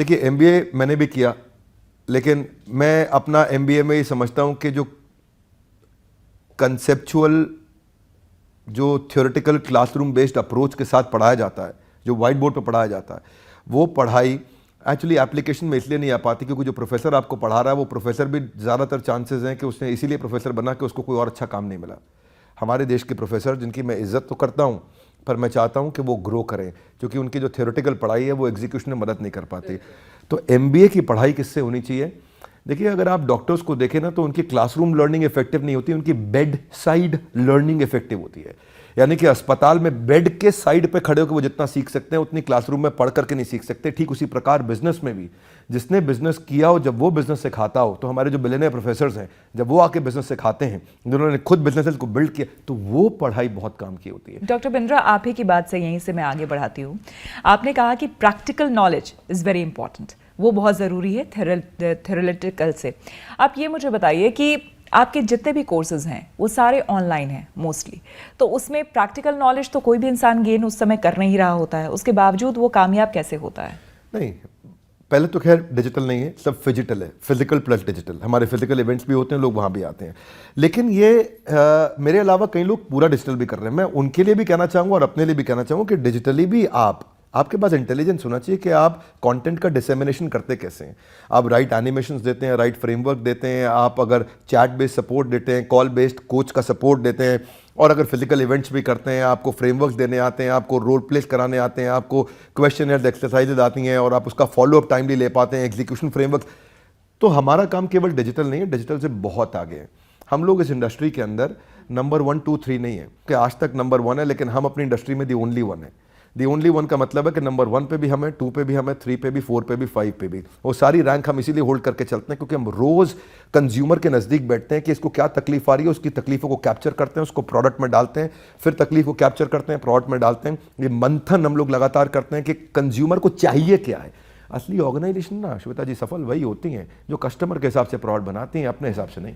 देखिए एमबीए मैंने भी किया, लेकिन मैं अपना एमबीए में ये समझता हूं कि जो कंसेप्चुअल, जो थ्योरेटिकल क्लासरूम बेस्ड अप्रोच के साथ पढ़ाया जाता है, जो वाइट बोर्ड पर पढ़ाया जाता है, वो पढ़ाई एक्चुअली एप्लीकेशन में इसलिए नहीं आ पाती क्योंकि जो प्रोफेसर आपको पढ़ा रहा है वो प्रोफेसर भी ज़्यादातर चांसेस हैं कि उसने इसीलिए प्रोफेसर बना कि उसको कोई और अच्छा काम नहीं मिला। हमारे देश के प्रोफेसर, जिनकी मैं इज्जत तो करता हूँ, पर मैं चाहता हूँ कि वो ग्रो करें, क्योंकि उनकी जो थ्योरेटिकल पढ़ाई है वो एग्जीक्यूशन में मदद नहीं कर पाती। तो एमबीए की पढ़ाई किससे होनी चाहिए? देखिए, अगर आप डॉक्टर्स को देखें ना, तो उनकी क्लासरूम लर्निंग इफेक्टिव नहीं होती, उनकी बेड साइड लर्निंग इफेक्टिव होती है। यानी कि अस्पताल में बेड के साइड पे खड़े होकर वो जितना सीख सकते हैं उतनी क्लासरूम में पढ़ करके नहीं सीख सकते। ठीक उसी प्रकार बिजनेस में भी, जिसने बिजनेस किया हो, जब वो बिजनेस सिखाता हो, तो हमारे जो बिलियनियर प्रोफेसर्स हैं, जब वो आके बिजनेस सिखाते हैं, जिन्होंने खुद बिजनेस को बिल्ड किया, तो वो पढ़ाई बहुत काम की होती है। डॉक्टर बिंद्रा, आप ही की बात से यहीं से मैं आगे बढ़ाती हूँ। आपने कहा कि practical knowledge is very important, वो बहुत ज़रूरी है थ्योरेटिकल से। आप ये मुझे बताइए कि आपके जितने भी कोर्सेज हैं वो सारे ऑनलाइन हैं मोस्टली, तो उसमें प्रैक्टिकल नॉलेज तो कोई भी इंसान गेन उस समय कर नहीं रहा होता है, उसके बावजूद वो कामयाब कैसे होता है? नहीं, पहले तो खैर डिजिटल नहीं है, सब फिजिटल है, फिजिकल प्लस डिजिटल। हमारे फिजिकल इवेंट्स भी होते हैं, लोग वहाँ भी आते हैं, लेकिन ये मेरे अलावा कई लोग पूरा डिजिटल भी कर रहे हैं। मैं उनके लिए भी कहना चाहूँगा और अपने लिए भी कहना चाहूँगा कि डिजिटली भी आपके पास इंटेलिजेंस होना चाहिए कि आप कंटेंट का डिसेमिनेशन करते कैसे हैं। आप राइट एनिमेशंस देते हैं, राइट फ्रेमवर्क देते हैं, आप अगर चैट बेस्ड सपोर्ट देते हैं, कॉल बेस्ड कोच का सपोर्ट देते हैं, और अगर फिजिकल इवेंट्स भी करते हैं, आपको फ्रेमवर्क्स देने आते हैं, आपको रोल प्लेस कराने आते हैं, आपको क्वेश्चनर्स, एक्सरसाइजेज आती हैं, और आप उसका फॉलोअप टाइमली ले पाते हैं, एग्जीक्यूशन फ्रेमवर्क, तो हमारा काम केवल डिजिटल नहीं है, डिजिटल से बहुत आगे है। हम लोग इस इंडस्ट्री के अंदर नंबर 1, 2, 3 नहीं है कि आज तक नंबर 1 है, लेकिन हम अपनी इंडस्ट्री में दी ओनली 1 है। दी ओनली 1 का मतलब है कि नंबर 1 पे भी हम हैं, 2 पे भी हम हैं, 3 पे भी, 4 पे भी, 5 पे भी। वो सारी रैंक हम इसीलिए होल्ड करके चलते हैं क्योंकि हम रोज कंज्यूमर के नज़दीक बैठते हैं कि इसको क्या तकलीफ आ रही है, उसकी तकलीफों को कैप्चर करते हैं, उसको प्रोडक्ट में डालते हैं, फिर तकलीफ को कैप्चर करते हैं, प्रोडक्ट में डालते हैं। ये मंथन हम लोग लगातार करते हैं कि कंज्यूमर को चाहिए क्या है। असली ऑर्गेनाइजेशन ना श्वेता जी सफल वही होती हैं जो कस्टमर के हिसाब से प्रोडक्ट बनाती हैं, अपने हिसाब से नहीं।